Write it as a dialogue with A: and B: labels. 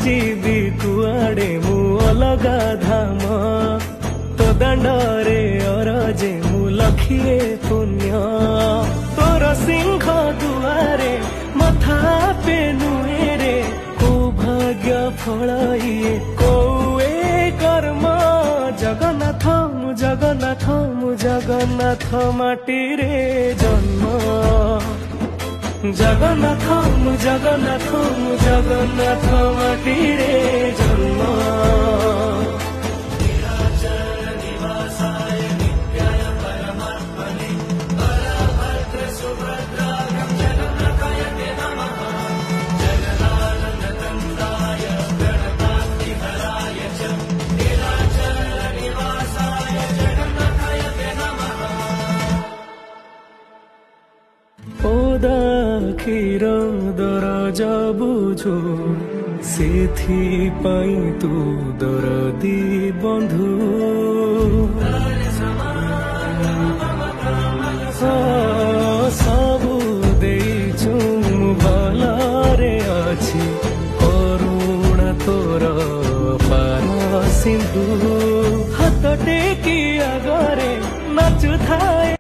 A: जीवी कुआड़े मु अलगा धाम तो दांडरे अरजे मु लखिए पुण्य तोर सिंह दुआरे मथा पे नुएरे को भाग्य फल इए कोए कर्म जगन्नाथ मु जगन्नाथ मु जगन्नाथ माटी रे जन्म जगन्नाथ मु जगन्नाथ मु जगन्नाथ माटी रे जन्म क्षीर दरज बुझु सेथिपाई तू दरदी बंधु सबु देइछु भलरे अछि करुणा तोर पार सिंधु हाथ टेकी आगरे नाचु थाए